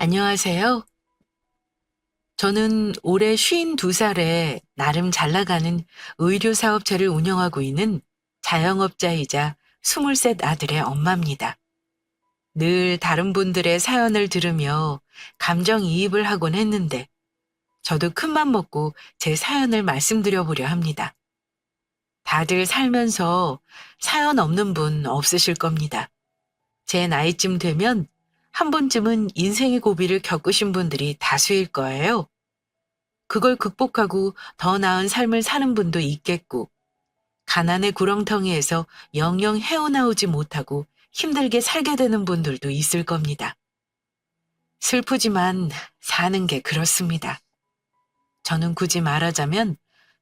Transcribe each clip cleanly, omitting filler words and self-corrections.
안녕하세요. 저는 올해 52살에 나름 잘 나가는 의류 사업체를 운영하고 있는 자영업자이자 23 아들의 엄마입니다. 늘 다른 분들의 사연을 들으며 감정이입을 하곤 했는데 저도 큰맘 먹고 제 사연을 말씀드려 보려 합니다. 다들 살면서 사연 없는 분 없으실 겁니다. 제 나이쯤 되면 한 번쯤은 인생의 고비를 겪으신 분들이 다수일 거예요. 그걸 극복하고 더 나은 삶을 사는 분도 있겠고, 가난의 구렁텅이에서 영영 헤어나오지 못하고 힘들게 살게 되는 분들도 있을 겁니다. 슬프지만 사는 게 그렇습니다. 저는 굳이 말하자면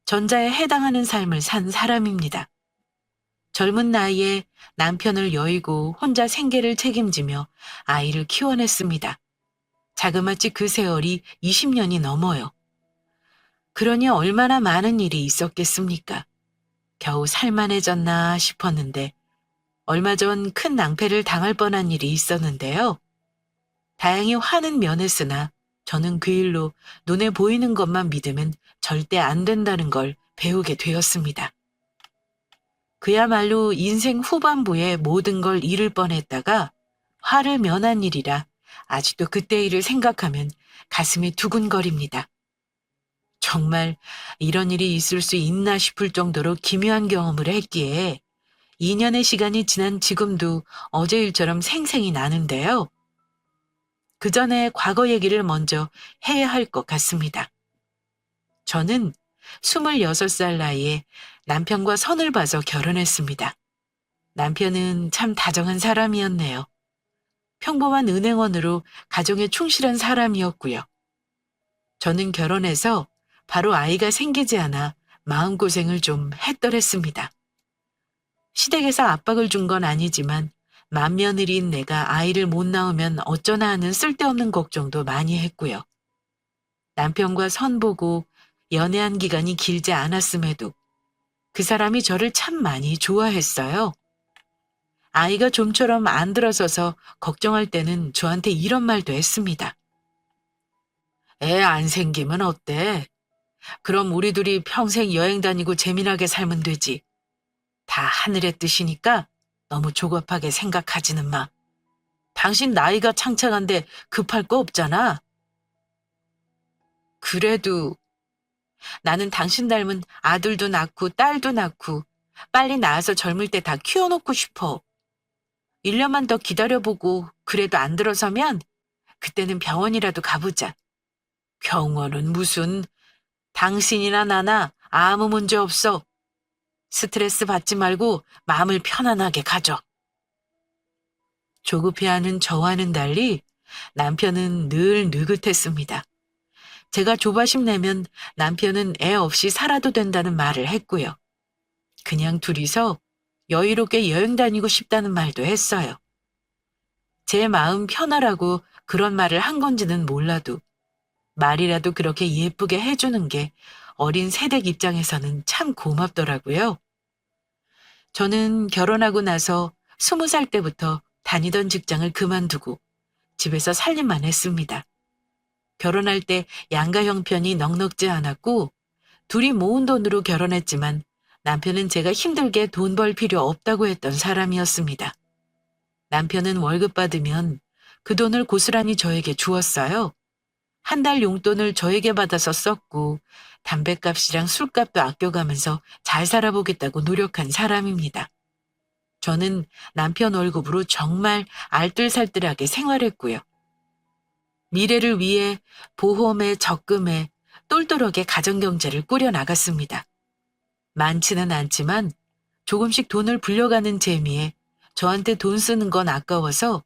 전자에 해당하는 삶을 산 사람입니다. 젊은 나이에 남편을 여의고 혼자 생계를 책임지며 아이를 키워냈습니다. 자그마치 그 세월이 20년이 넘어요. 그러니 얼마나 많은 일이 있었겠습니까? 겨우 살만해졌나 싶었는데 얼마 전 큰 낭패를 당할 뻔한 일이 있었는데요. 다행히 화는 면했으나 저는 그 일로 눈에 보이는 것만 믿으면 절대 안 된다는 걸 배우게 되었습니다. 그야말로 인생 후반부에 모든 걸 잃을 뻔했다가 화를 면한 일이라 아직도 그때 일을 생각하면 가슴이 두근거립니다. 정말 이런 일이 있을 수 있나 싶을 정도로 기묘한 경험을 했기에 2년의 시간이 지난 지금도 어제 일처럼 생생히 나는데요. 그 전에 과거 얘기를 먼저 해야 할 것 같습니다. 저는 26살 나이에 남편과 선을 봐서 결혼했습니다. 남편은 참 다정한 사람이었네요. 평범한 은행원으로 가정에 충실한 사람이었고요. 저는 결혼해서 바로 아이가 생기지 않아 마음고생을 좀 했더랬습니다. 시댁에서 압박을 준 건 아니지만 맏며느리인 내가 아이를 못 낳으면 어쩌나 하는 쓸데없는 걱정도 많이 했고요. 남편과 선보고 연애한 기간이 길지 않았음에도 그 사람이 저를 참 많이 좋아했어요. 아이가 좀처럼 안 들어서서 걱정할 때는 저한테 이런 말도 했습니다. 애 안 생기면 어때? 그럼 우리 둘이 평생 여행 다니고 재미나게 살면 되지. 다 하늘의 뜻이니까 너무 조급하게 생각하지는 마. 당신 나이가 창창한데 급할 거 없잖아. 그래도 나는 당신 닮은 아들도 낳고 딸도 낳고 빨리 낳아서 젊을 때 다 키워놓고 싶어. 1년만 더 기다려보고 그래도 안 들어서면 그때는 병원이라도 가보자. 병원은 무슨 당신이나 나나 아무 문제 없어. 스트레스 받지 말고 마음을 편안하게 가져. 조급해하는 저와는 달리 남편은 늘 느긋했습니다. 제가 조바심 내면 남편은 애 없이 살아도 된다는 말을 했고요. 그냥 둘이서 여유롭게 여행 다니고 싶다는 말도 했어요. 제 마음 편하라고 그런 말을 한 건지는 몰라도 말이라도 그렇게 예쁘게 해주는 게 어린 새댁 입장에서는 참 고맙더라고요. 저는 결혼하고 나서 20살 때부터 다니던 직장을 그만두고 집에서 살림만 했습니다. 결혼할 때 양가 형편이 넉넉지 않았고 둘이 모은 돈으로 결혼했지만 남편은 제가 힘들게 돈 벌 필요 없다고 했던 사람이었습니다. 남편은 월급 받으면 그 돈을 고스란히 저에게 주었어요. 한 달 용돈을 저에게 받아서 썼고 담뱃값이랑 술값도 아껴가면서 잘 살아보겠다고 노력한 사람입니다. 저는 남편 월급으로 정말 알뜰살뜰하게 생활했고요. 미래를 위해 보험에 적금에 똘똘하게 가정경제를 꾸려나갔습니다. 많지는 않지만 조금씩 돈을 불려가는 재미에 저한테 돈 쓰는 건 아까워서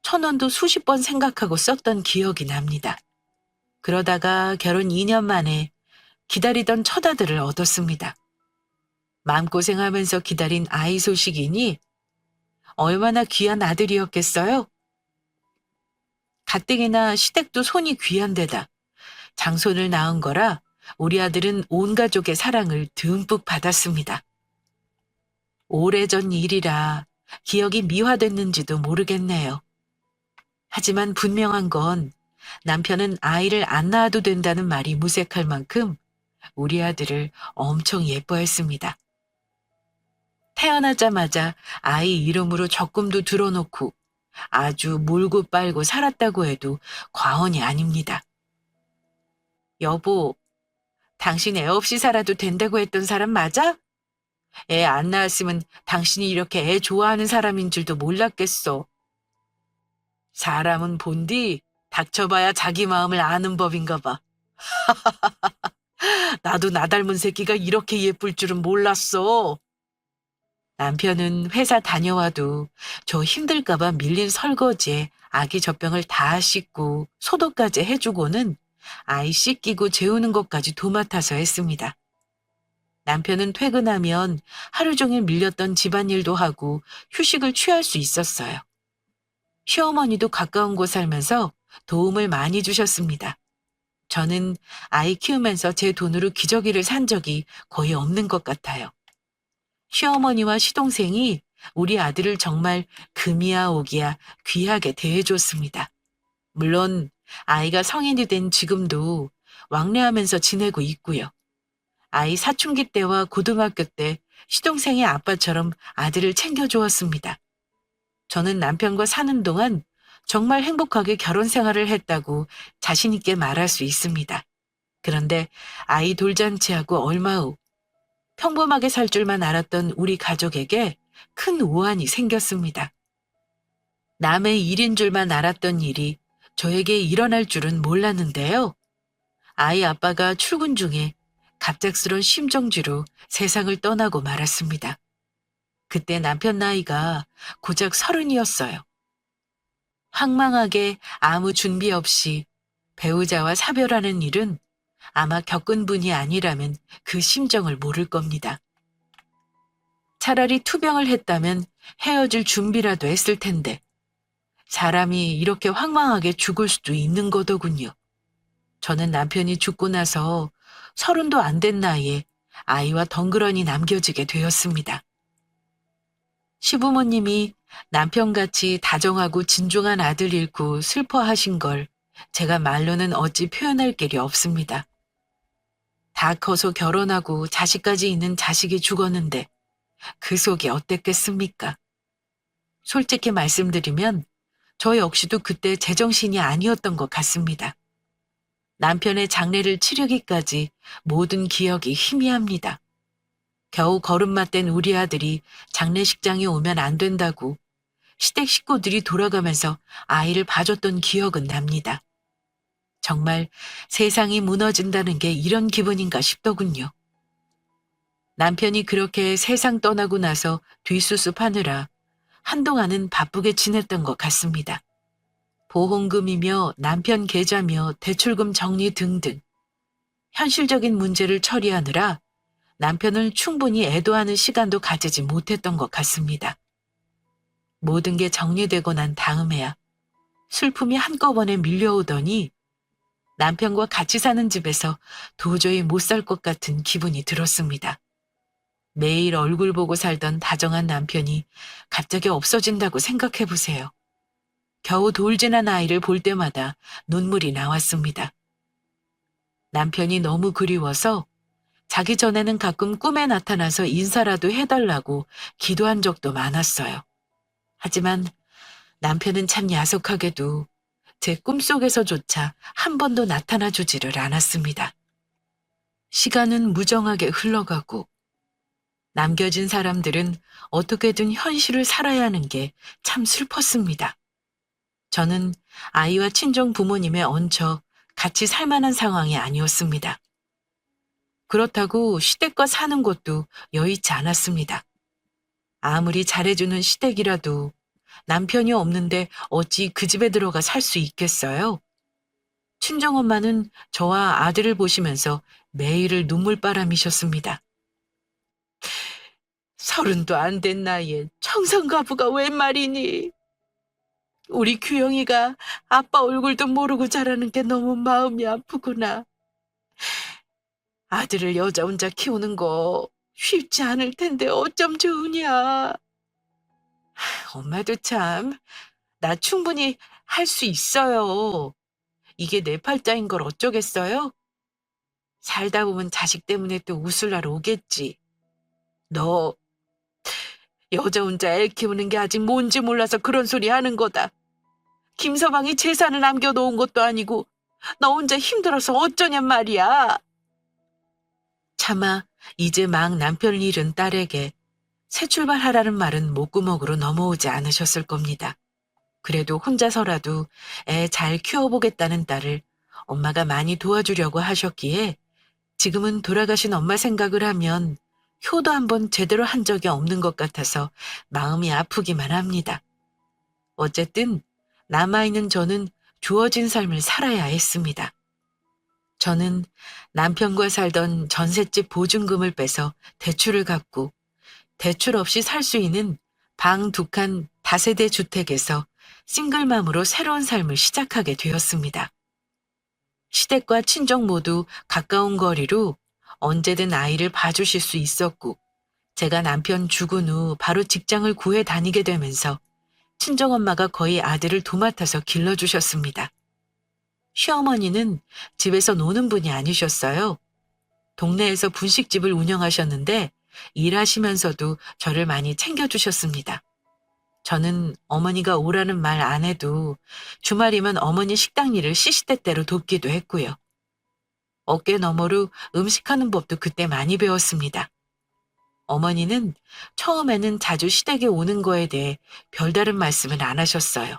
1,000원도 수십 번 생각하고 썼던 기억이 납니다. 그러다가 결혼 2년 만에 기다리던 첫 아들을 얻었습니다. 마음고생하면서 기다린 아이 소식이니 얼마나 귀한 아들이었겠어요? 가뜩이나 시댁도 손이 귀한 데다 장손을 낳은 거라 우리 아들은 온 가족의 사랑을 듬뿍 받았습니다. 오래전 일이라 기억이 미화됐는지도 모르겠네요. 하지만 분명한 건 남편은 아이를 안 낳아도 된다는 말이 무색할 만큼 우리 아들을 엄청 예뻐했습니다. 태어나자마자 아이 이름으로 적금도 들어놓고 아주 몰고 빨고 살았다고 해도 과언이 아닙니다. 여보, 당신 애 없이 살아도 된다고 했던 사람 맞아? 애 안 낳았으면 당신이 이렇게 애 좋아하는 사람인 줄도 몰랐겠어. 사람은 본디 닥쳐봐야 자기 마음을 아는 법인가 봐. 나도 나 닮은 새끼가 이렇게 예쁠 줄은 몰랐어. 남편은 회사 다녀와도 저 힘들까봐 밀린 설거지에 아기 젖병을 다 씻고 소독까지 해주고는 아이 씻기고 재우는 것까지 도맡아서 했습니다. 남편은 퇴근하면 하루 종일 밀렸던 집안일도 하고 휴식을 취할 수 있었어요. 시어머니도 가까운 곳 살면서 도움을 많이 주셨습니다. 저는 아이 키우면서 제 돈으로 기저귀를 산 적이 거의 없는 것 같아요. 시어머니와 시동생이 우리 아들을 정말 금이야 오기야 귀하게 대해줬습니다. 물론 아이가 성인이 된 지금도 왕래하면서 지내고 있고요. 아이 사춘기 때와 고등학교 때 시동생의 아빠처럼 아들을 챙겨주었습니다. 저는 남편과 사는 동안 정말 행복하게 결혼 생활을 했다고 자신 있게 말할 수 있습니다. 그런데 아이 돌잔치하고 얼마 후 평범하게 살 줄만 알았던 우리 가족에게 큰 오한이 생겼습니다. 남의 일인 줄만 알았던 일이 저에게 일어날 줄은 몰랐는데요. 아이 아빠가 출근 중에 갑작스런 심정지로 세상을 떠나고 말았습니다. 그때 남편 나이가 고작 30이었어요. 황망하게 아무 준비 없이 배우자와 사별하는 일은 아마 겪은 분이 아니라면 그 심정을 모를 겁니다. 차라리 투병을 했다면 헤어질 준비라도 했을 텐데 사람이 이렇게 황망하게 죽을 수도 있는 거더군요. 저는 남편이 죽고 나서 30도 안 된 나이에 아이와 덩그러니 남겨지게 되었습니다. 시부모님이 남편같이 다정하고 진중한 아들 잃고 슬퍼하신 걸 제가 말로는 어찌 표현할 길이 없습니다. 다 커서 결혼하고 자식까지 있는 자식이 죽었는데 그 속이 어땠겠습니까? 솔직히 말씀드리면 저 역시도 그때 제정신이 아니었던 것 같습니다. 남편의 장례를 치르기까지 모든 기억이 희미합니다. 겨우 걸음마 뗀 우리 아들이 장례식장에 오면 안 된다고 시댁 식구들이 돌아가면서 아이를 봐줬던 기억은 납니다. 정말 세상이 무너진다는 게 이런 기분인가 싶더군요. 남편이 그렇게 세상 떠나고 나서 뒷수습하느라 한동안은 바쁘게 지냈던 것 같습니다. 보험금이며 남편 계좌며 대출금 정리 등등 현실적인 문제를 처리하느라 남편을 충분히 애도하는 시간도 가지지 못했던 것 같습니다. 모든 게 정리되고 난 다음에야 슬픔이 한꺼번에 밀려오더니 남편과 같이 사는 집에서 도저히 못 살 것 같은 기분이 들었습니다. 매일 얼굴 보고 살던 다정한 남편이 갑자기 없어진다고 생각해 보세요. 겨우 돌진한 아이를 볼 때마다 눈물이 나왔습니다. 남편이 너무 그리워서 자기 전에는 가끔 꿈에 나타나서 인사라도 해달라고 기도한 적도 많았어요. 하지만 남편은 참 야속하게도 제 꿈속에서조차 한 번도 나타나 주지를 않았습니다. 시간은 무정하게 흘러가고 남겨진 사람들은 어떻게든 현실을 살아야 하는 게 참 슬펐습니다. 저는 아이와 친정 부모님에 얹혀 같이 살 만한 상황이 아니었습니다. 그렇다고 시댁과 사는 것도 여의치 않았습니다. 아무리 잘해주는 시댁이라도 남편이 없는데 어찌 그 집에 들어가 살 수 있겠어요? 친정엄마는 저와 아들을 보시면서 매일을 눈물바람이셨습니다. 30도 안 된 나이에 청산가부가 웬 말이니? 우리 규영이가 아빠 얼굴도 모르고 자라는 게 너무 마음이 아프구나. 아들을 여자 혼자 키우는 거 쉽지 않을 텐데 어쩜 좋으냐. 엄마도 참, 나 충분히 할 수 있어요. 이게 내 팔자인 걸 어쩌겠어요? 살다 보면 자식 때문에 또 웃을 날 오겠지. 너 여자 혼자 애 키우는 게 아직 뭔지 몰라서 그런 소리 하는 거다. 김서방이 재산을 남겨놓은 것도 아니고 너 혼자 힘들어서 어쩌냔 말이야. 차마 이제 막 남편을 잃은 딸에게 새 출발하라는 말은 목구멍으로 넘어오지 않으셨을 겁니다. 그래도 혼자서라도 애 잘 키워보겠다는 딸을 엄마가 많이 도와주려고 하셨기에 지금은 돌아가신 엄마 생각을 하면 효도 한번 제대로 한 적이 없는 것 같아서 마음이 아프기만 합니다. 어쨌든 남아있는 저는 주어진 삶을 살아야 했습니다. 저는 남편과 살던 전셋집 보증금을 빼서 대출을 갚고 대출 없이 살 수 있는 방 2칸 다세대 주택에서 싱글맘으로 새로운 삶을 시작하게 되었습니다. 시댁과 친정 모두 가까운 거리로 언제든 아이를 봐주실 수 있었고 제가 남편 죽은 후 바로 직장을 구해 다니게 되면서 친정엄마가 거의 아들을 도맡아서 길러주셨습니다. 시어머니는 집에서 노는 분이 아니셨어요. 동네에서 분식집을 운영하셨는데 일하시면서도 저를 많이 챙겨주셨습니다. 저는 어머니가 오라는 말 안 해도 주말이면 어머니 식당 일을 시시때때로 돕기도 했고요. 어깨 너머로 음식하는 법도 그때 많이 배웠습니다. 어머니는 처음에는 자주 시댁에 오는 거에 대해 별다른 말씀을 안 하셨어요.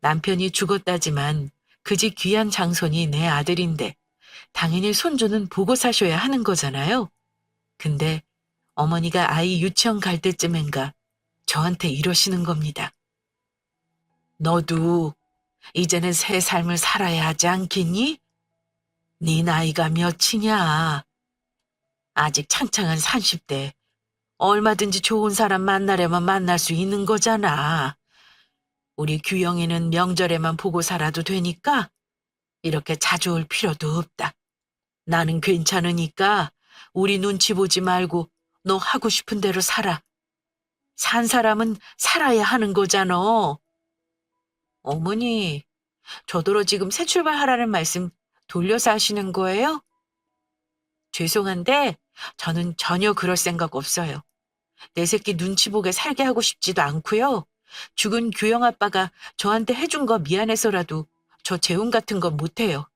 남편이 죽었다지만 그 집 귀한 장손이 내 아들인데 당연히 손주는 보고 사셔야 하는 거잖아요. 근데 어머니가 아이 유치원 갈 때쯤엔가 저한테 이러시는 겁니다. 너도 이제는 새 삶을 살아야 하지 않겠니? 네 나이가 몇이냐? 아직 창창한 30대. 얼마든지 좋은 사람 만나려면 만날 수 있는 거잖아. 우리 규영이는 명절에만 보고 살아도 되니까 이렇게 자주 올 필요도 없다. 나는 괜찮으니까 우리 눈치 보지 말고 너 하고 싶은 대로 살아. 산 사람은 살아야 하는 거잖아. 어머니, 저더러 지금 새 출발하라는 말씀 돌려서 하시는 거예요? 죄송한데 저는 전혀 그럴 생각 없어요. 내 새끼 눈치 보게 살게 하고 싶지도 않고요. 죽은 규영 아빠가 저한테 해준 거 미안해서라도 저 재혼 같은 건 못해요.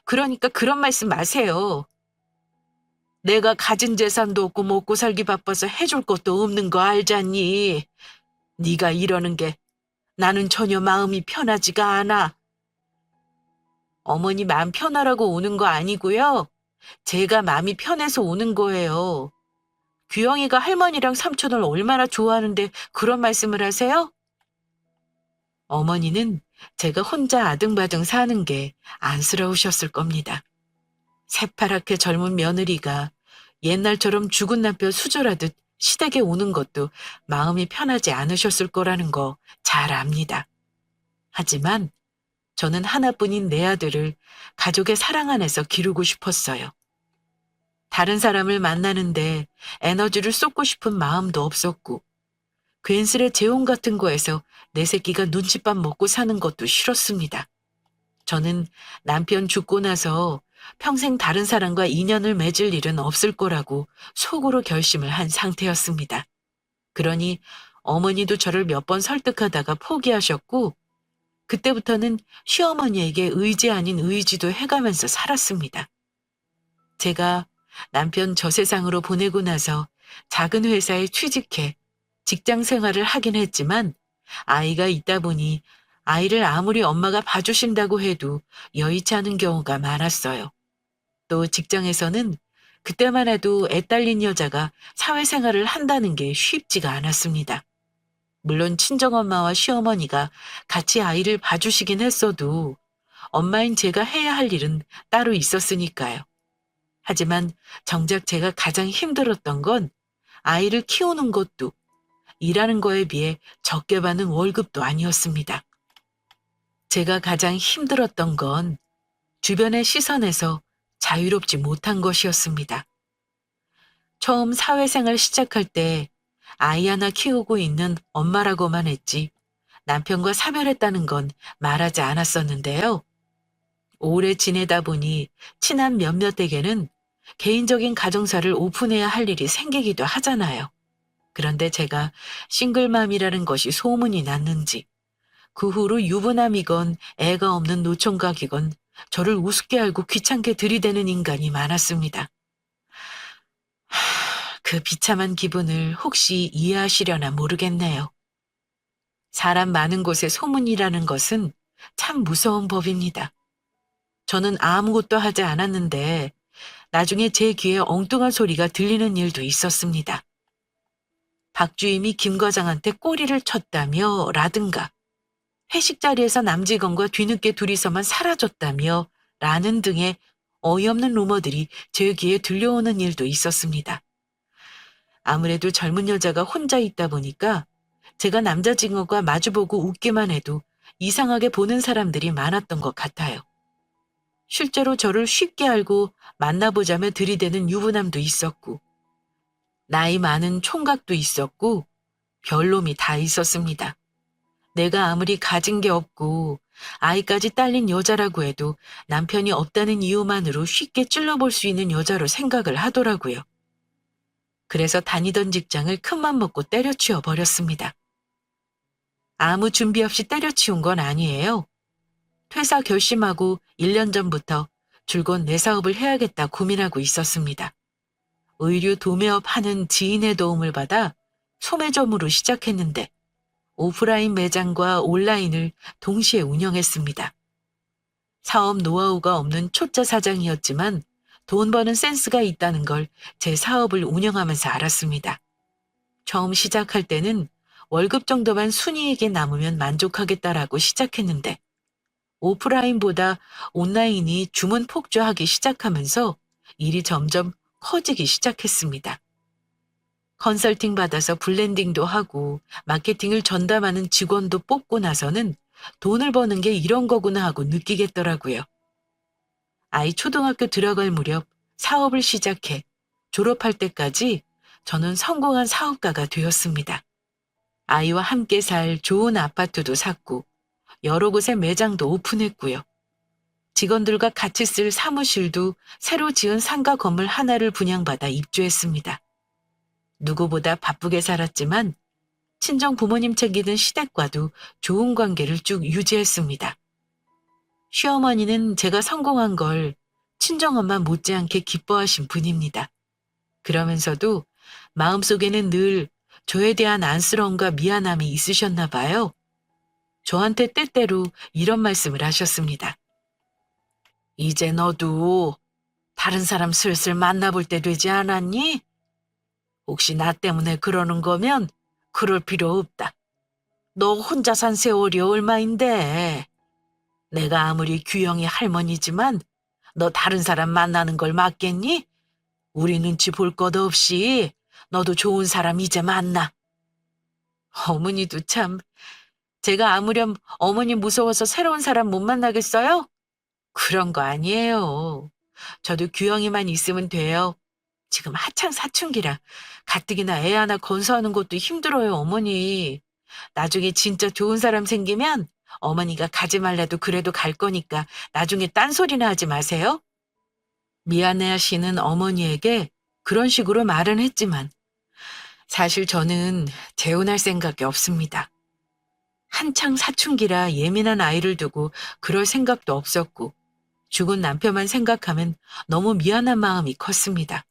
그러니까 그런 말씀 마세요. 내가 가진 재산도 없고 먹고 살기 바빠서 해줄 것도 없는 거 알잖니. 네가 이러는 게 나는 전혀 마음이 편하지가 않아. 어머니 마음 편하라고 오는 거 아니고요. 제가 마음이 편해서 오는 거예요. 규영이가 할머니랑 삼촌을 얼마나 좋아하는데 그런 말씀을 하세요? 어머니는 제가 혼자 아등바등 사는 게 안쓰러우셨을 겁니다. 새파랗게 젊은 며느리가 옛날처럼 죽은 남편 수절하듯 시댁에 오는 것도 마음이 편하지 않으셨을 거라는 거 잘 압니다. 하지만 저는 하나뿐인 내 아들을 가족의 사랑 안에서 기르고 싶었어요. 다른 사람을 만나는데 에너지를 쏟고 싶은 마음도 없었고 괜스레 재혼 같은 거에서 내 새끼가 눈칫밥 먹고 사는 것도 싫었습니다. 저는 남편 죽고 나서 평생 다른 사람과 인연을 맺을 일은 없을 거라고 속으로 결심을 한 상태였습니다. 그러니 어머니도 저를 몇 번 설득하다가 포기하셨고 그때부터는 시어머니에게 의지 아닌 의지도 해가면서 살았습니다. 제가 남편 저 세상으로 보내고 나서 작은 회사에 취직해 직장 생활을 하긴 했지만 아이가 있다 보니 아이를 아무리 엄마가 봐주신다고 해도 여의치 않은 경우가 많았어요. 또 직장에서는 그때만 해도 애 딸린 여자가 사회생활을 한다는 게 쉽지가 않았습니다. 물론 친정엄마와 시어머니가 같이 아이를 봐주시긴 했어도 엄마인 제가 해야 할 일은 따로 있었으니까요. 하지만 정작 제가 가장 힘들었던 건 아이를 키우는 것도 일하는 거에 비해 적게 받는 월급도 아니었습니다. 제가 가장 힘들었던 건 주변의 시선에서 자유롭지 못한 것이었습니다. 처음 사회생활 시작할 때 아이 하나 키우고 있는 엄마라고만 했지 남편과 사별했다는 건 말하지 않았었는데요. 오래 지내다 보니 친한 몇몇에게는 개인적인 가정사를 오픈해야 할 일이 생기기도 하잖아요. 그런데 제가 싱글맘이라는 것이 소문이 났는지 그 후로 유부남이건 애가 없는 노총각이건 저를 우습게 알고 귀찮게 들이대는 인간이 많았습니다. 그 비참한 기분을 혹시 이해하시려나 모르겠네요. 사람 많은 곳에 소문이라는 것은 참 무서운 법입니다. 저는 아무것도 하지 않았는데 나중에 제 귀에 엉뚱한 소리가 들리는 일도 있었습니다. 박주임이 김 과장한테 꼬리를 쳤다며 라든가 회식 자리에서 남직원과 뒤늦게 둘이서만 사라졌다며 라는 등의 어이없는 루머들이 제 귀에 들려오는 일도 있었습니다. 아무래도 젊은 여자가 혼자 있다 보니까 제가 남자 직원과 마주보고 웃기만 해도 이상하게 보는 사람들이 많았던 것 같아요. 실제로 저를 쉽게 알고 만나보자며 들이대는 유부남도 있었고 나이 많은 총각도 있었고 별놈이 다 있었습니다. 내가 아무리 가진 게 없고 아이까지 딸린 여자라고 해도 남편이 없다는 이유만으로 쉽게 찔러볼 수 있는 여자로 생각을 하더라고요. 그래서 다니던 직장을 큰맘 먹고 때려치워 버렸습니다. 아무 준비 없이 때려치운 건 아니에요. 퇴사 결심하고 1년 전부터 줄곧 내 사업을 해야겠다 고민하고 있었습니다. 의류 도매업 하는 지인의 도움을 받아 소매점으로 시작했는데 오프라인 매장과 온라인을 동시에 운영했습니다. 사업 노하우가 없는 초짜 사장이었지만 돈 버는 센스가 있다는 걸 제 사업을 운영하면서 알았습니다. 처음 시작할 때는 월급 정도만 순이익에 남으면 만족하겠다라고 시작했는데 오프라인보다 온라인이 주문 폭주하기 시작하면서 일이 점점 커지기 시작했습니다. 컨설팅 받아서 블렌딩도 하고 마케팅을 전담하는 직원도 뽑고 나서는 돈을 버는 게 이런 거구나 하고 느끼겠더라고요. 아이 초등학교 들어갈 무렵 사업을 시작해 졸업할 때까지 저는 성공한 사업가가 되었습니다. 아이와 함께 살 좋은 아파트도 샀고 여러 곳에 매장도 오픈했고요. 직원들과 같이 쓸 사무실도 새로 지은 상가 건물 하나를 분양받아 입주했습니다. 누구보다 바쁘게 살았지만 친정 부모님 챙기는 시댁과도 좋은 관계를 쭉 유지했습니다. 시어머니는 제가 성공한 걸 친정엄마 못지않게 기뻐하신 분입니다. 그러면서도 마음속에는 늘 저에 대한 안쓰러움과 미안함이 있으셨나 봐요. 저한테 때때로 이런 말씀을 하셨습니다. 이제 너도 다른 사람 슬슬 만나볼 때 되지 않았니? 혹시 나 때문에 그러는 거면 그럴 필요 없다. 너 혼자 산 세월이 얼마인데. 내가 아무리 규영이 할머니지만 너 다른 사람 만나는 걸 맞겠니? 우리 눈치 볼 것 없이 너도 좋은 사람 이제 만나. 어머니도 참, 제가 아무렴 어머니 무서워서 새로운 사람 못 만나겠어요? 그런 거 아니에요. 저도 규영이만 있으면 돼요. 지금 한창 사춘기라 가뜩이나 애 하나 건사하는 것도 힘들어요, 어머니. 나중에 진짜 좋은 사람 생기면 어머니가 가지 말래도 그래도 갈 거니까 나중에 딴소리나 하지 마세요. 미안해하시는 어머니에게 그런 식으로 말은 했지만 사실 저는 재혼할 생각이 없습니다. 한창 사춘기라 예민한 아이를 두고 그럴 생각도 없었고 죽은 남편만 생각하면 너무 미안한 마음이 컸습니다.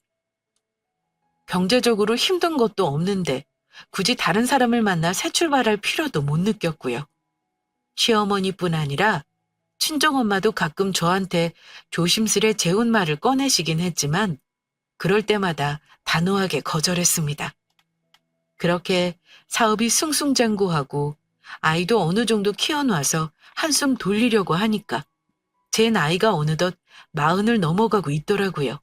경제적으로 힘든 것도 없는데 굳이 다른 사람을 만나 새 출발할 필요도 못 느꼈고요. 시어머니뿐 아니라 친정엄마도 가끔 저한테 조심스레 재혼 말을 꺼내시긴 했지만 그럴 때마다 단호하게 거절했습니다. 그렇게 사업이 승승장구하고 아이도 어느 정도 키워놔서 한숨 돌리려고 하니까 제 나이가 어느덧 40을 넘어가고 있더라고요.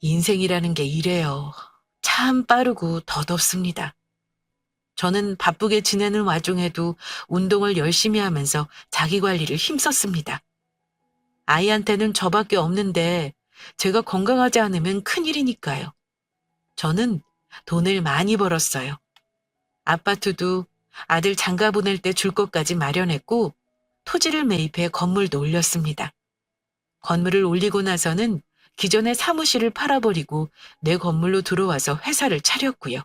인생이라는 게 이래요. 참 빠르고 덧없습니다. 저는 바쁘게 지내는 와중에도 운동을 열심히 하면서 자기 관리를 힘썼습니다. 아이한테는 저밖에 없는데 제가 건강하지 않으면 큰일이니까요. 저는 돈을 많이 벌었어요. 아파트도 아들 장가 보낼 때 줄 것까지 마련했고 토지를 매입해 건물도 올렸습니다. 건물을 올리고 나서는 기존의 사무실을 팔아버리고 내 건물로 들어와서 회사를 차렸고요.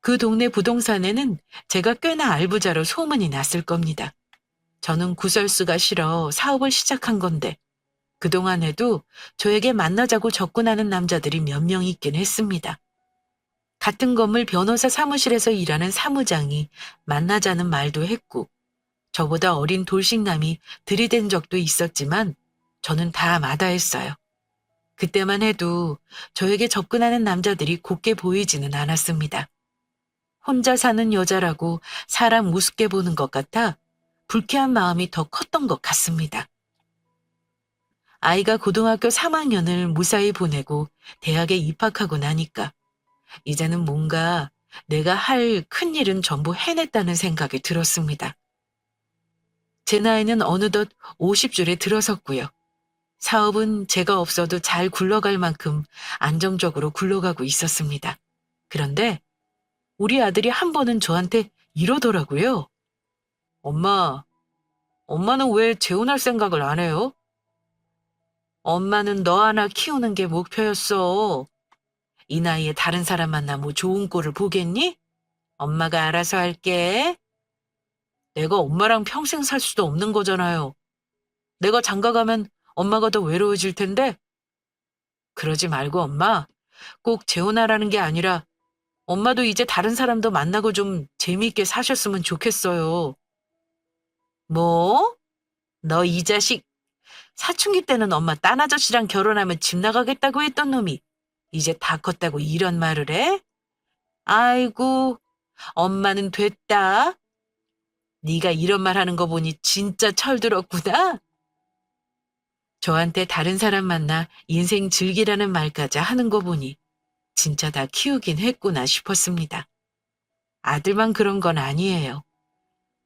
그 동네 부동산에는 제가 꽤나 알부자로 소문이 났을 겁니다. 저는 구설수가 싫어 사업을 시작한 건데 그동안에도 저에게 만나자고 접근하는 남자들이 몇 명 있긴 했습니다. 같은 건물 변호사 사무실에서 일하는 사무장이 만나자는 말도 했고 저보다 어린 돌싱남이 들이댄 적도 있었지만 저는 다 마다했어요. 그때만 해도 저에게 접근하는 남자들이 곱게 보이지는 않았습니다. 혼자 사는 여자라고 사람 우습게 보는 것 같아 불쾌한 마음이 더 컸던 것 같습니다. 아이가 고등학교 3학년을 무사히 보내고 대학에 입학하고 나니까 이제는 뭔가 내가 할 큰일은 전부 해냈다는 생각이 들었습니다. 제 나이는 어느덧 50줄에 들어섰고요. 사업은 제가 없어도 잘 굴러갈 만큼 안정적으로 굴러가고 있었습니다. 그런데 우리 아들이 한 번은 저한테 이러더라고요. 엄마는 왜 재혼할 생각을 안 해요? 엄마는 너 하나 키우는 게 목표였어. 이 나이에 다른 사람 만나 뭐 좋은 꼴을 보겠니? 엄마가 알아서 할게. 내가 엄마랑 평생 살 수도 없는 거잖아요. 내가 장가 가면 엄마가 더 외로워질 텐데. 그러지 말고 엄마, 꼭 재혼하라는 게 아니라 엄마도 이제 다른 사람도 만나고 좀 재미있게 사셨으면 좋겠어요. 뭐? 너 이 자식, 사춘기 때는 엄마 딴 아저씨랑 결혼하면 집 나가겠다고 했던 놈이 이제 다 컸다고 이런 말을 해? 아이고, 엄마는 됐다. 네가 이런 말 하는 거 보니 진짜 철들었구나. 저한테 다른 사람 만나 인생 즐기라는 말까지 하는 거 보니 진짜 다 키우긴 했구나 싶었습니다. 아들만 그런 건 아니에요.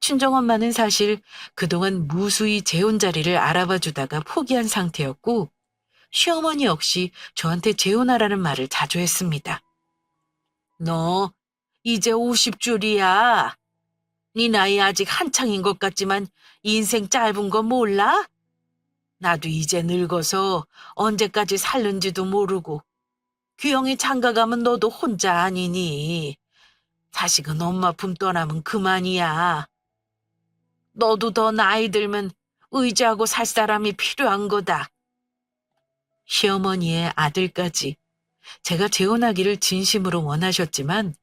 친정엄마는 사실 그동안 무수히 재혼 자리를 알아봐 주다가 포기한 상태였고 시어머니 역시 저한테 재혼하라는 말을 자주 했습니다. 너 이제 50줄이야. 네 나이 아직 한창인 것 같지만 인생 짧은 거 몰라? 나도 이제 늙어서 언제까지 살는지도 모르고 규영이 장가 가면 너도 혼자 아니니. 자식은 엄마 품 떠나면 그만이야. 너도 더 나이 들면 의지하고 살 사람이 필요한 거다. 시어머니의 아들까지 제가 재혼하기를 진심으로 원하셨지만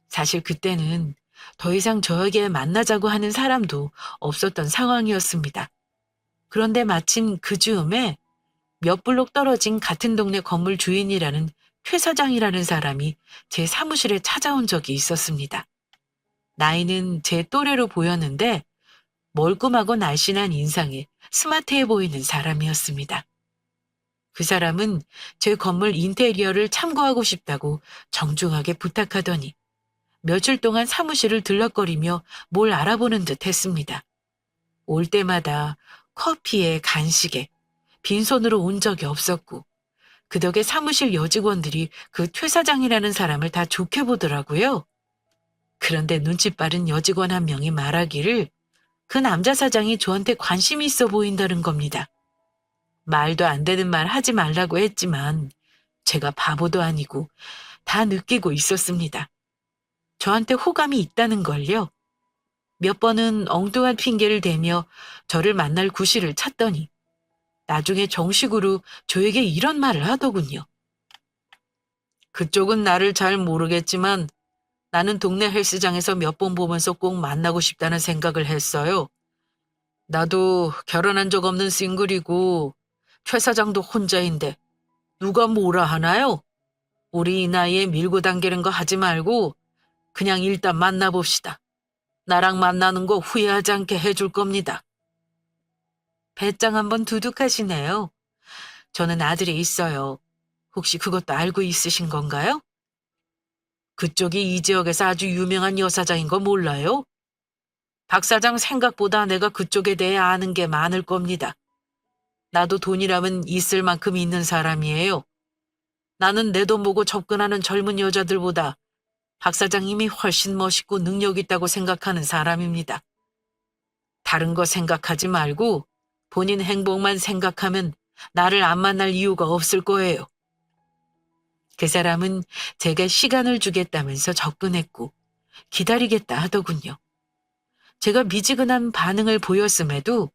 사실 그때는 더 이상 저에게 만나자고 하는 사람도 없었던 상황이었습니다. 그런데 마침 그 즈음에 몇 블록 떨어진 같은 동네 건물 주인이라는 최 사장이라는 사람이 제 사무실에 찾아온 적이 있었습니다. 나이는 제 또래로 보였는데 멀끔하고 날씬한 인상에 스마트해 보이는 사람이었습니다. 그 사람은 제 건물 인테리어를 참고하고 싶다고 정중하게 부탁하더니 며칠 동안 사무실을 들락거리며 뭘 알아보는 듯 했습니다. 올 때마다 커피에 간식에 빈손으로 온 적이 없었고 그 덕에 사무실 여직원들이 그 최 사장이라는 사람을 다 좋게 보더라고요. 그런데 눈치 빠른 여직원 한 명이 말하기를 그 남자 사장이 저한테 관심이 있어 보인다는 겁니다. 말도 안 되는 말 하지 말라고 했지만 제가 바보도 아니고 다 느끼고 있었습니다. 저한테 호감이 있다는 걸요. 몇 번은 엉뚱한 핑계를 대며 저를 만날 구실을 찾더니 나중에 정식으로 저에게 이런 말을 하더군요. 그쪽은 나를 잘 모르겠지만 나는 동네 헬스장에서 몇 번 보면서 꼭 만나고 싶다는 생각을 했어요. 나도 결혼한 적 없는 싱글이고 최 사장도 혼자인데 누가 뭐라 하나요? 우리 이 나이에 밀고 당기는 거 하지 말고 그냥 일단 만나봅시다. 나랑 만나는 거 후회하지 않게 해줄 겁니다. 배짱 한번 두둑하시네요. 저는 아들이 있어요. 혹시 그것도 알고 있으신 건가요? 그쪽이 이 지역에서 아주 유명한 여사장인 거 몰라요? 박 사장 생각보다 내가 그쪽에 대해 아는 게 많을 겁니다. 나도 돈이라면 있을 만큼 있는 사람이에요. 나는 내 돈 보고 접근하는 젊은 여자들보다 박 사장님이 훨씬 멋있고 능력 있다고 생각하는 사람입니다. 다른 거 생각하지 말고 본인 행복만 생각하면 나를 안 만날 이유가 없을 거예요. 그 사람은 제가 시간을 주겠다면서 접근했고 기다리겠다 하더군요. 제가 미지근한 반응을 보였음에도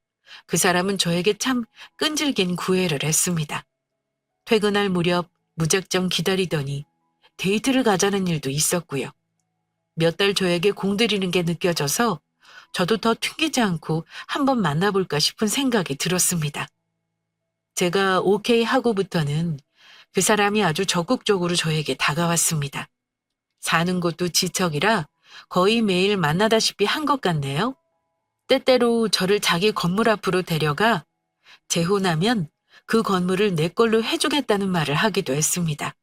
그 사람은 저에게 참 끈질긴 구애를 했습니다. 퇴근할 무렵 무작정 기다리더니 데이트를 가자는 일도 있었고요. 몇 달 저에게 공들이는 게 느껴져서 저도 더 튕기지 않고 한번 만나볼까 싶은 생각이 들었습니다. 제가 오케이 하고부터는 그 사람이 아주 적극적으로 저에게 다가왔습니다. 사는 곳도 지척이라 거의 매일 만나다시피 한 것 같네요. 때때로 저를 자기 건물 앞으로 데려가 재혼하면 그 건물을 내 걸로 해주겠다는 말을 하기도 했습니다.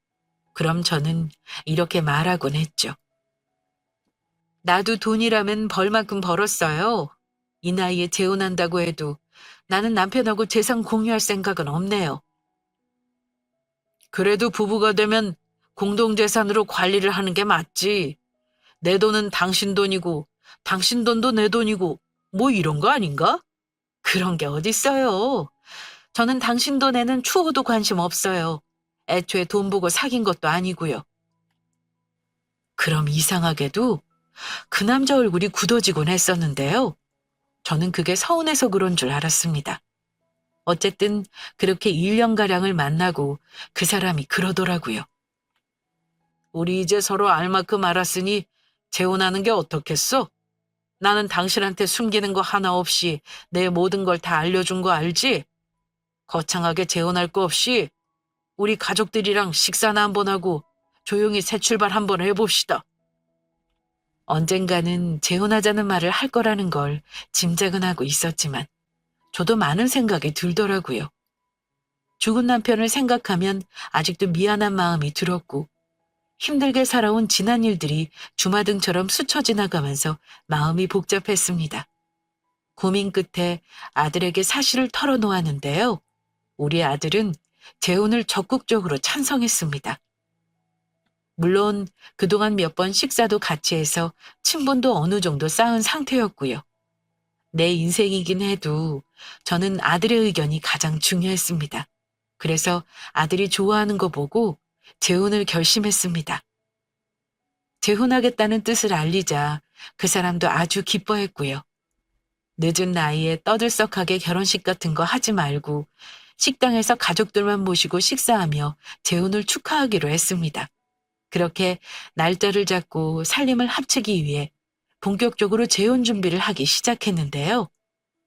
그럼 저는 이렇게 말하곤 했죠. 나도 돈이라면 벌 만큼 벌었어요. 이 나이에 재혼한다고 해도 나는 남편하고 재산 공유할 생각은 없네요. 그래도 부부가 되면 공동재산으로 관리를 하는 게 맞지. 내 돈은 당신 돈이고 당신 돈도 내 돈이고 뭐 이런 거 아닌가? 그런 게 어딨어요. 저는 당신 돈에는 추호도 관심 없어요. 애초에 돈 보고 사귄 것도 아니고요. 그럼 이상하게도 그 남자 얼굴이 굳어지곤 했었는데요. 저는 그게 서운해서 그런 줄 알았습니다. 어쨌든 그렇게 1년가량을 만나고 그 사람이 그러더라고요. 우리 이제 서로 알 만큼 알았으니 재혼하는 게 어떻겠어? 나는 당신한테 숨기는 거 하나 없이 내 모든 걸 다 알려준 거 알지? 거창하게 재혼할 거 없이 우리 가족들이랑 식사나 한번 하고 조용히 새 출발 한번 해봅시다. 언젠가는 재혼하자는 말을 할 거라는 걸 짐작은 하고 있었지만 저도 많은 생각이 들더라고요. 죽은 남편을 생각하면 아직도 미안한 마음이 들었고 힘들게 살아온 지난 일들이 주마등처럼 스쳐 지나가면서 마음이 복잡했습니다. 고민 끝에 아들에게 사실을 털어놓았는데요. 우리 아들은 재혼을 적극적으로 찬성했습니다. 물론 그동안 몇 번 식사도 같이 해서 친분도 어느 정도 쌓은 상태였고요. 내 인생이긴 해도 저는 아들의 의견이 가장 중요했습니다. 그래서 아들이 좋아하는 거 보고 재혼을 결심했습니다. 재혼하겠다는 뜻을 알리자 그 사람도 아주 기뻐했고요. 늦은 나이에 떠들썩하게 결혼식 같은 거 하지 말고 식당에서 가족들만 모시고 식사하며 재혼을 축하하기로 했습니다. 그렇게 날짜를 잡고 살림을 합치기 위해 본격적으로 재혼 준비를 하기 시작했는데요.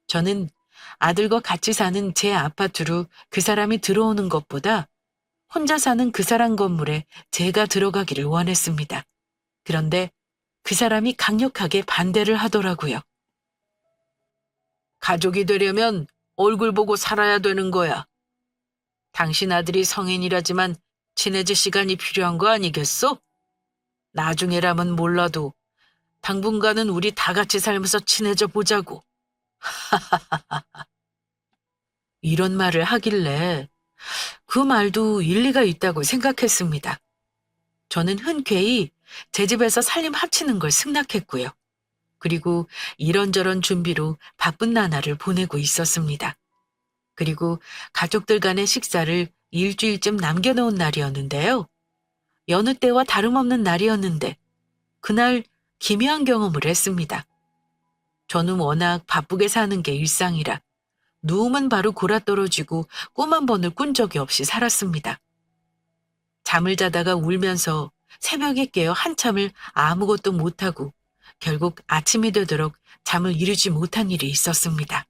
저는 아들과 같이 사는 제 아파트로 그 사람이 들어오는 것보다 혼자 사는 그 사람 건물에 제가 들어가기를 원했습니다. 그런데 그 사람이 강력하게 반대를 하더라고요. 가족이 되려면 얼굴 보고 살아야 되는 거야. 당신 아들이 성인이라지만 친해질 시간이 필요한 거 아니겠어? 나중에라면 몰라도 당분간은 우리 다 같이 살면서 친해져 보자고. 이런 말을 하길래 그 말도 일리가 있다고 생각했습니다. 저는 흔쾌히 제 집에서 살림 합치는 걸 승낙했고요. 그리고 이런저런 준비로 바쁜 나날을 보내고 있었습니다. 그리고 가족들 간의 식사를 일주일쯤 남겨놓은 날이었는데요. 여느 때와 다름없는 날이었는데 그날 기묘한 경험을 했습니다. 저는 워낙 바쁘게 사는 게 일상이라 누우면 바로 골아떨어지고 꿈 한 번을 꾼 적이 없이 살았습니다. 잠을 자다가 울면서 새벽에 깨어 한참을 아무것도 못하고 결국 아침이 되도록 잠을 이루지 못한 일이 있었습니다.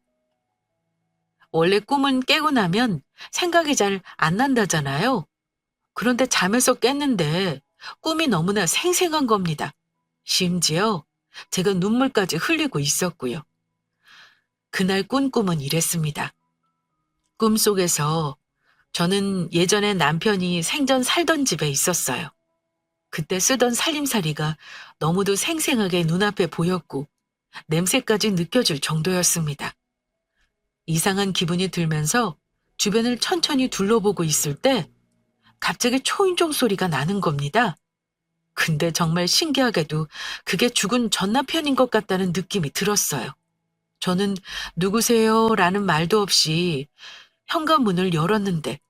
원래 꿈은 깨고 나면 생각이 잘 안 난다잖아요. 그런데 잠에서 깼는데 꿈이 너무나 생생한 겁니다. 심지어 제가 눈물까지 흘리고 있었고요. 그날 꾼 꿈은 이랬습니다. 꿈속에서 저는 예전에 남편이 생전 살던 집에 있었어요. 그때 쓰던 살림살이가 너무도 생생하게 눈앞에 보였고 냄새까지 느껴질 정도였습니다. 이상한 기분이 들면서 주변을 천천히 둘러보고 있을 때 갑자기 초인종 소리가 나는 겁니다. 근데 정말 신기하게도 그게 죽은 전 남편인 것 같다는 느낌이 들었어요. 저는 누구세요? 라는 말도 없이 현관문을 열었는데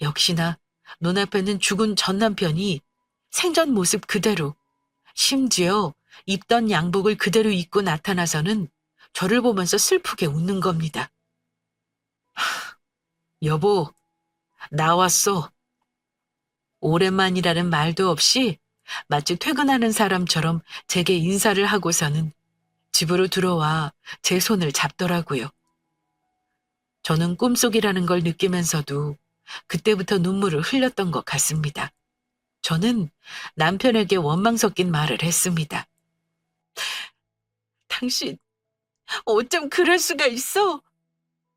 역시나 눈앞에는 죽은 전 남편이 생전 모습 그대로 심지어 입던 양복을 그대로 입고 나타나서는 저를 보면서 슬프게 웃는 겁니다. 여보, 나왔어. 오랜만이라는 말도 없이 마치 퇴근하는 사람처럼 제게 인사를 하고서는 집으로 들어와 제 손을 잡더라고요. 저는 꿈속이라는 걸 느끼면서도 그때부터 눈물을 흘렸던 것 같습니다. 저는 남편에게 원망 섞인 말을 했습니다. 당신, 어쩜 그럴 수가 있어?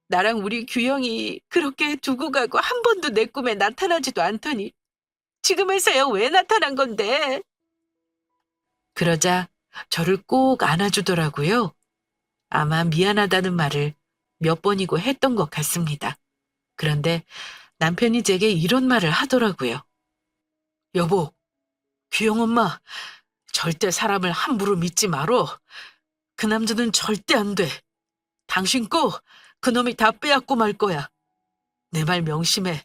나랑 우리 규영이 그렇게 두고 가고 한 번도 내 꿈에 나타나지도 않더니 지금에서야 왜 나타난 건데? 그러자 저를 꼭 안아주더라고요. 아마 미안하다는 말을 몇 번이고 했던 것 같습니다. 그런데 남편이 제게 이런 말을 하더라고요. 여보, 규영 엄마, 절대 사람을 함부로 믿지 말어. 그 남자는 절대 안 돼. 당신 거 그놈이 다 빼앗고 말 거야. 내 말 명심해.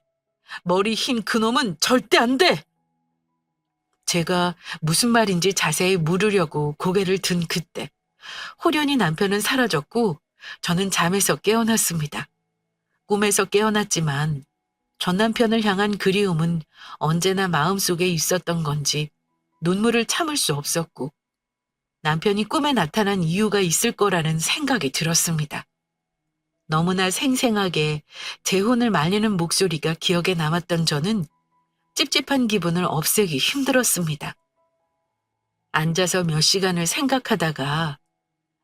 머리 흰 그놈은 절대 안 돼. 제가 무슨 말인지 자세히 물으려고 고개를 든 그때 호련히 남편은 사라졌고 저는 잠에서 깨어났습니다. 꿈에서 깨어났지만 전 남편을 향한 그리움은 언제나 마음속에 있었던 건지 눈물을 참을 수 없었고 남편이 꿈에 나타난 이유가 있을 거라는 생각이 들었습니다. 너무나 생생하게 제 혼을 말리는 목소리가 기억에 남았던 저는 찝찝한 기분을 없애기 힘들었습니다. 앉아서 몇 시간을 생각하다가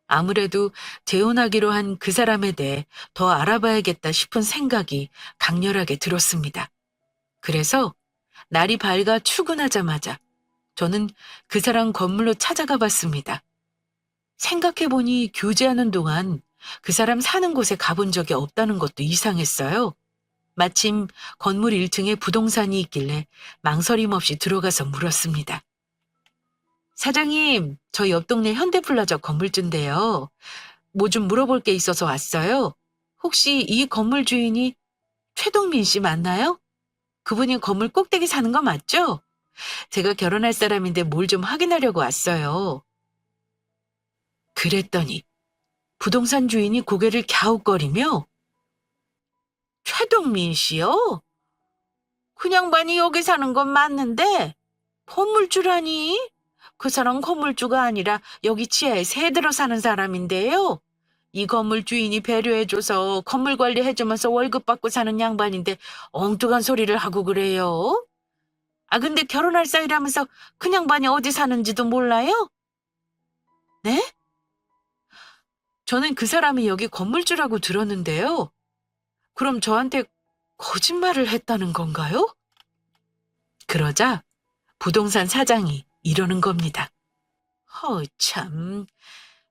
아무래도 재혼하기로 한 그 사람에 대해 더 알아봐야겠다 싶은 생각이 강렬하게 들었습니다. 그래서 날이 밝아 출근하자마자 저는 그 사람 건물로 찾아가 봤습니다. 생각해보니 교제하는 동안 그 사람 사는 곳에 가본 적이 없다는 것도 이상했어요. 마침 건물 1층에 부동산이 있길래 망설임 없이 들어가서 물었습니다. 사장님, 저 옆 동네 현대플라자 건물주인데요. 뭐 좀 물어볼 게 있어서 왔어요. 혹시 이 건물 주인이 최동민 씨 맞나요? 그분이 건물 꼭대기 사는 거 맞죠? 제가 결혼할 사람인데 뭘 좀 확인하려고 왔어요. 그랬더니 부동산 주인이 고개를 갸웃거리며 최동민 씨요? 그 양반이 여기 사는 건 맞는데 건물주라니? 그 사람 건물주가 아니라 여기 지하에 새 들어 사는 사람인데요. 이 건물 주인이 배려해줘서 건물 관리해주면서 월급 받고 사는 양반인데 엉뚱한 소리를 하고 그래요. 아 근데 결혼할 사이라면서 그 양반이 어디 사는지도 몰라요? 네? 저는 그 사람이 여기 건물주라고 들었는데요. 그럼 저한테 거짓말을 했다는 건가요? 그러자 부동산 사장이 이러는 겁니다. 참.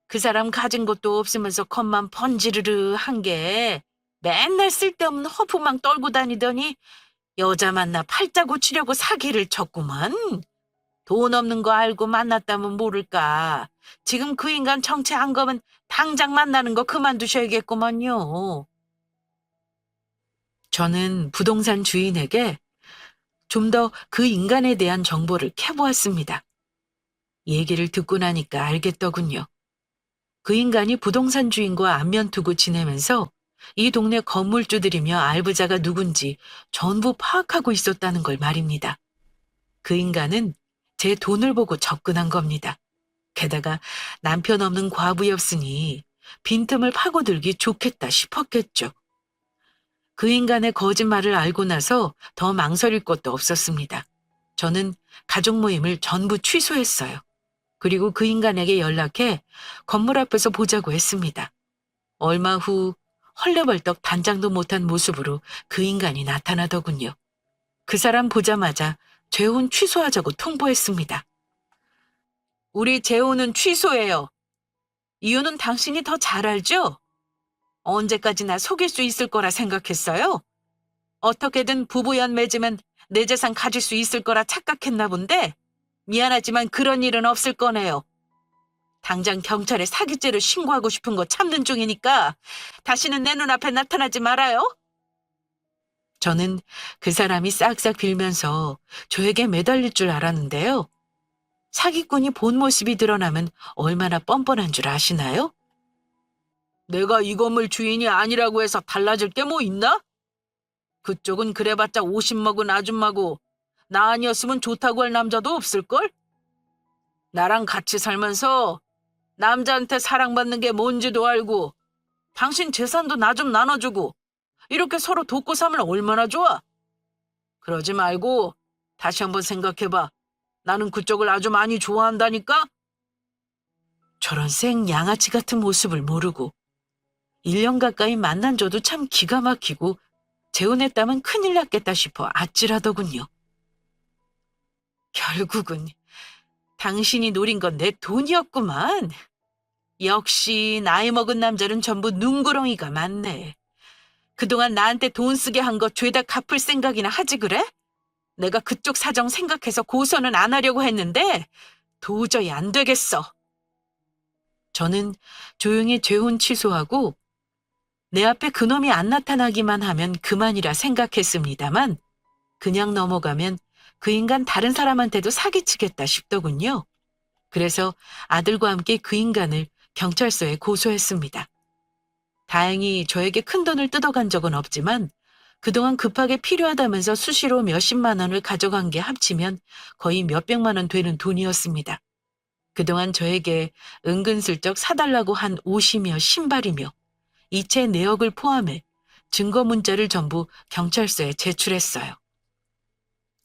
그 사람 가진 것도 없으면서 겉만 번지르르 한 게 맨날 쓸데없는 허프만 떨고 다니더니 여자 만나 팔자 고치려고 사기를 쳤구만. 돈 없는 거 알고 만났다면 모를까. 지금 그 인간 정체 안 거면 당장 만나는 거 그만두셔야겠구만요. 저는 부동산 주인에게 좀 더 그 인간에 대한 정보를 캐보았습니다. 얘기를 듣고 나니까 알겠더군요. 그 인간이 부동산 주인과 안면 두고 지내면서 이 동네 건물주들이며 알부자가 누군지 전부 파악하고 있었다는 걸 말입니다. 그 인간은 제 돈을 보고 접근한 겁니다. 게다가 남편 없는 과부였으니 빈틈을 파고들기 좋겠다 싶었겠죠. 그 인간의 거짓말을 알고 나서 더 망설일 것도 없었습니다. 저는 가족 모임을 전부 취소했어요. 그리고 그 인간에게 연락해 건물 앞에서 보자고 했습니다. 얼마 후 헐레벌떡 단장도 못한 모습으로 그 인간이 나타나더군요. 그 사람 보자마자 재혼 취소하자고 통보했습니다. 우리 재혼은 취소해요. 이유는 당신이 더 잘 알죠? 언제까지나 속일 수 있을 거라 생각했어요? 어떻게든 부부연 맺으면 내 재산 가질 수 있을 거라 착각했나 본데 미안하지만 그런 일은 없을 거네요. 당장 경찰에 사기죄로 신고하고 싶은 거 참는 중이니까 다시는 내 눈앞에 나타나지 말아요. 저는 그 사람이 싹싹 빌면서 저에게 매달릴 줄 알았는데요. 사기꾼이 본 모습이 드러나면 얼마나 뻔뻔한 줄 아시나요? 내가 이 건물 주인이 아니라고 해서 달라질 게 뭐 있나? 그쪽은 그래봤자 50 먹은 아줌마고 나 아니었으면 좋다고 할 남자도 없을걸? 나랑 같이 살면서 남자한테 사랑받는 게 뭔지도 알고 당신 재산도 나 좀 나눠주고 이렇게 서로 돕고 살면 얼마나 좋아? 그러지 말고 다시 한번 생각해봐. 나는 그쪽을 아주 많이 좋아한다니까? 저런 생 양아치 같은 모습을 모르고 1년 가까이 만난 저도 참 기가 막히고 재혼했다면 큰일 났겠다 싶어 아찔하더군요. 결국은 당신이 노린 건 내 돈이었구만. 역시 나이 먹은 남자는 전부 눈구렁이가 많네. 그동안 나한테 돈 쓰게 한 거 죄다 갚을 생각이나 하지 그래? 내가 그쪽 사정 생각해서 고소는 안 하려고 했는데 도저히 안 되겠어. 저는 조용히 재혼 취소하고 내 앞에 그놈이 안 나타나기만 하면 그만이라 생각했습니다만 그냥 넘어가면 그 인간 다른 사람한테도 사기치겠다 싶더군요. 그래서 아들과 함께 그 인간을 경찰서에 고소했습니다. 다행히 저에게 큰돈을 뜯어간 적은 없지만 그동안 급하게 필요하다면서 수시로 몇십만 원을 가져간 게 합치면 거의 몇백만 원 되는 돈이었습니다. 그동안 저에게 은근슬쩍 사달라고 한 옷이며 신발이며 이체 내역을 포함해 증거 문자를 전부 경찰서에 제출했어요.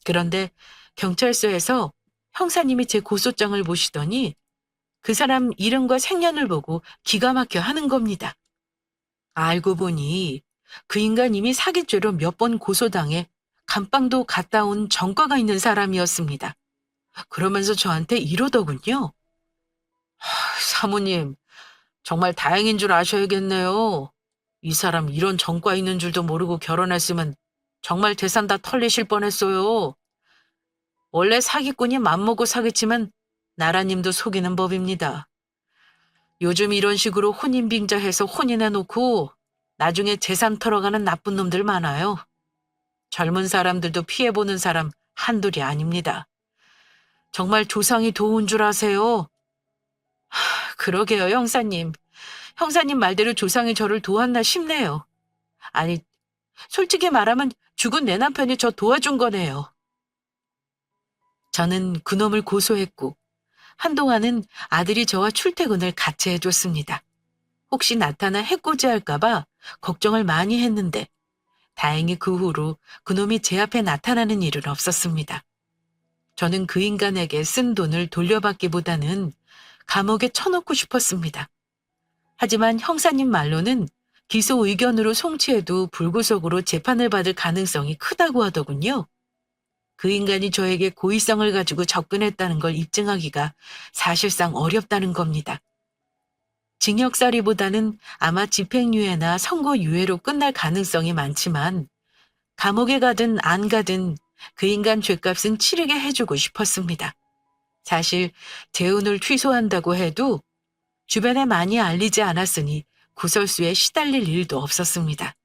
그런데 경찰서에서 형사님이 제 고소장을 보시더니 그 사람 이름과 생년을 보고 기가 막혀 하는 겁니다. 알고 보니 그 인간 이미 사기죄로 몇 번 고소당해 감방도 갔다 온 전과가 있는 사람이었습니다. 그러면서 저한테 이러더군요. 사모님, 정말 다행인 줄 아셔야겠네요. 이 사람 이런 전과 있는 줄도 모르고 결혼했으면 정말 재산 다 털리실 뻔했어요. 원래 사기꾼이 맘먹고 사기치면 나라님도 속이는 법입니다. 요즘 이런 식으로 혼인빙자해서 혼인해놓고 나중에 재산 털어가는 나쁜 놈들 많아요. 젊은 사람들도 피해보는 사람 한둘이 아닙니다. 정말 조상이 도운 줄 아세요? 그러게요, 형사님. 형사님 말대로 조상이 저를 도왔나 싶네요. 아니, 솔직히 말하면 죽은 내 남편이 저 도와준 거네요. 저는 그놈을 고소했고 한동안은 아들이 저와 출퇴근을 같이 해줬습니다. 혹시 나타나 해코지할까 봐 걱정을 많이 했는데 다행히 그 후로 그놈이 제 앞에 나타나는 일은 없었습니다. 저는 그 인간에게 쓴 돈을 돌려받기보다는 감옥에 쳐넣고 싶었습니다. 하지만 형사님 말로는 기소 의견으로 송치해도 불구속으로 재판을 받을 가능성이 크다고 하더군요. 그 인간이 저에게 고의성을 가지고 접근했다는 걸 입증하기가 사실상 어렵다는 겁니다. 징역살이보다는 아마 집행유예나 선고유예로 끝날 가능성이 많지만 감옥에 가든 안 가든 그 인간 죗값은 치르게 해주고 싶었습니다. 사실 재혼을 취소한다고 해도 주변에 많이 알리지 않았으니 구설수에 시달릴 일도 없었습니다.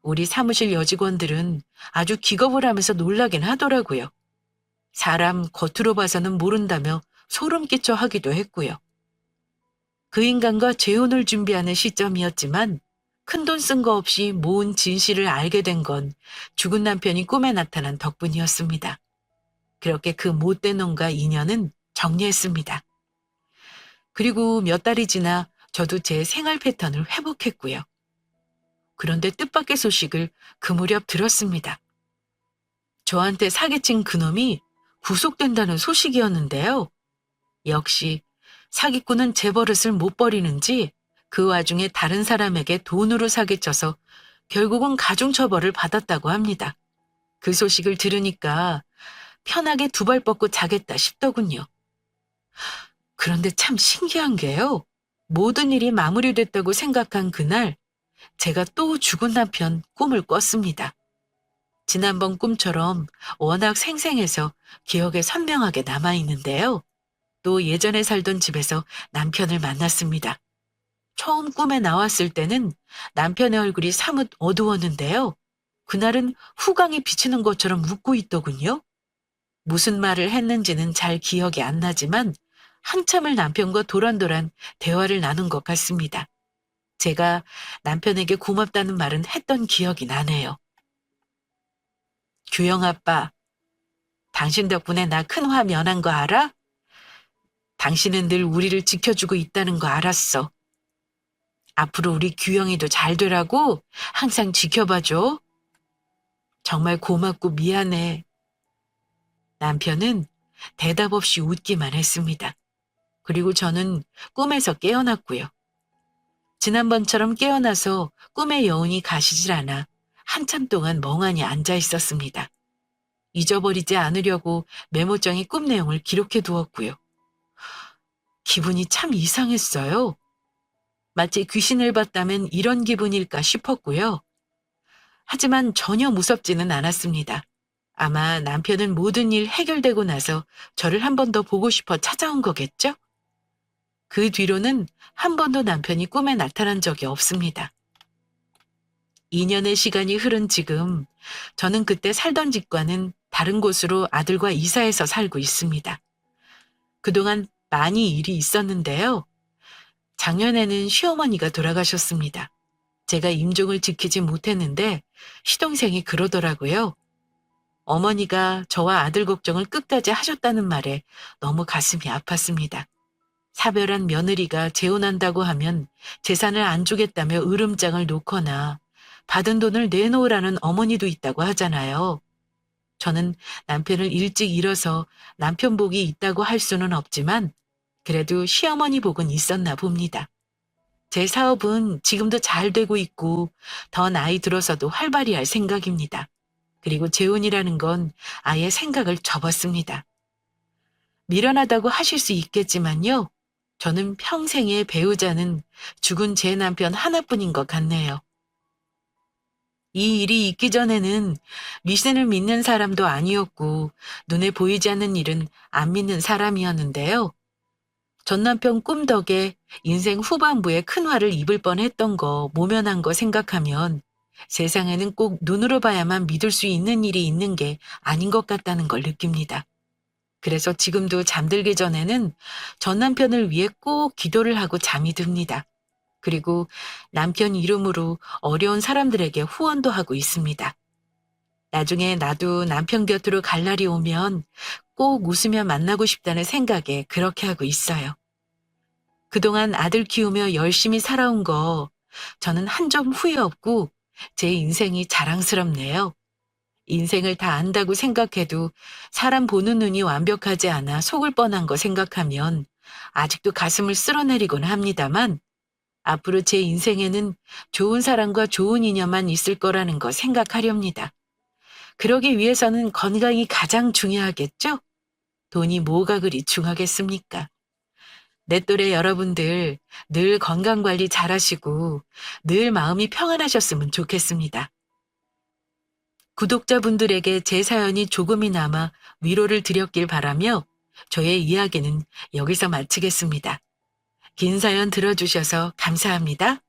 우리 사무실 여직원들은 아주 기겁을 하면서 놀라긴 하더라고요. 사람 겉으로 봐서는 모른다며 소름 끼쳐 하기도 했고요. 그 인간과 재혼을 준비하는 시점이었지만 큰돈 쓴 거 없이 모은 진실을 알게 된 건 죽은 남편이 꿈에 나타난 덕분이었습니다. 그렇게 그 못된 놈과 인연은 정리했습니다. 그리고 몇 달이 지나 저도 제 생활 패턴을 회복했고요. 그런데 뜻밖의 소식을 그 무렵 들었습니다. 저한테 사기친 그놈이 구속된다는 소식이었는데요. 역시 사기꾼은 제 버릇을 못 버리는지 그 와중에 다른 사람에게 돈으로 사기쳐서 결국은 가중처벌을 받았다고 합니다. 그 소식을 들으니까 편하게 두 발 뻗고 자겠다 싶더군요. 그런데 참 신기한 게요. 모든 일이 마무리됐다고 생각한 그날 제가 또 죽은 남편 꿈을 꿨습니다. 지난번 꿈처럼 워낙 생생해서 기억에 선명하게 남아있는데요. 또 예전에 살던 집에서 남편을 만났습니다. 처음 꿈에 나왔을 때는 남편의 얼굴이 사뭇 어두웠는데요. 그날은 후광이 비치는 것처럼 웃고 있더군요. 무슨 말을 했는지는 잘 기억이 안 나지만 한참을 남편과 도란도란 대화를 나눈 것 같습니다. 제가 남편에게 고맙다는 말은 했던 기억이 나네요. 규영 아빠, 당신 덕분에 나 큰 화 면한 거 알아? 당신은 늘 우리를 지켜주고 있다는 거 알았어. 앞으로 우리 규영이도 잘 되라고 항상 지켜봐줘. 정말 고맙고 미안해. 남편은 대답 없이 웃기만 했습니다. 그리고 저는 꿈에서 깨어났고요. 지난번처럼 깨어나서 꿈의 여운이 가시질 않아 한참 동안 멍하니 앉아 있었습니다. 잊어버리지 않으려고 메모장에 꿈 내용을 기록해 두었고요. 기분이 참 이상했어요. 마치 귀신을 봤다면 이런 기분일까 싶었고요. 하지만 전혀 무섭지는 않았습니다. 아마 남편은 모든 일 해결되고 나서 저를 한 번 더 보고 싶어 찾아온 거겠죠? 그 뒤로는 한 번도 남편이 꿈에 나타난 적이 없습니다. 2년의 시간이 흐른 지금 저는 그때 살던 집과는 다른 곳으로 아들과 이사해서 살고 있습니다. 그동안 많이 일이 있었는데요. 작년에는 시어머니가 돌아가셨습니다. 제가 임종을 지키지 못했는데 시동생이 그러더라고요. 어머니가 저와 아들 걱정을 끝까지 하셨다는 말에 너무 가슴이 아팠습니다. 사별한 며느리가 재혼한다고 하면 재산을 안 주겠다며 으름장을 놓거나 받은 돈을 내놓으라는 어머니도 있다고 하잖아요. 저는 남편을 일찍 잃어서 남편 복이 있다고 할 수는 없지만 그래도 시어머니 복은 있었나 봅니다. 제 사업은 지금도 잘 되고 있고 더 나이 들어서도 활발히 할 생각입니다. 그리고 재혼이라는 건 아예 생각을 접었습니다. 미련하다고 하실 수 있겠지만요. 저는 평생의 배우자는 죽은 제 남편 하나뿐인 것 같네요. 이 일이 있기 전에는 미신을 믿는 사람도 아니었고 눈에 보이지 않는 일은 안 믿는 사람이었는데요. 전 남편 꿈 덕에 인생 후반부에 큰 화를 입을 뻔했던 거, 모면한 거 생각하면 세상에는 꼭 눈으로 봐야만 믿을 수 있는 일이 있는 게 아닌 것 같다는 걸 느낍니다. 그래서 지금도 잠들기 전에는 전 남편을 위해 꼭 기도를 하고 잠이 듭니다. 그리고 남편 이름으로 어려운 사람들에게 후원도 하고 있습니다. 나중에 나도 남편 곁으로 갈 날이 오면 꼭 웃으며 만나고 싶다는 생각에 그렇게 하고 있어요. 그동안 아들 키우며 열심히 살아온 거 저는 한 점 후회 없고 제 인생이 자랑스럽네요. 인생을 다 안다고 생각해도 사람 보는 눈이 완벽하지 않아 속을 뻔한 거 생각하면 아직도 가슴을 쓸어내리곤 합니다만 앞으로 제 인생에는 좋은 사람과 좋은 인연만 있을 거라는 거 생각하렵니다. 그러기 위해서는 건강이 가장 중요하겠죠? 돈이 뭐가 그리 중하겠습니까? 내 또래 여러분들 늘 건강관리 잘하시고 늘 마음이 평안하셨으면 좋겠습니다. 구독자분들에게 제 사연이 조금이나마 위로를 드렸길 바라며 저의 이야기는 여기서 마치겠습니다. 긴 사연 들어주셔서 감사합니다.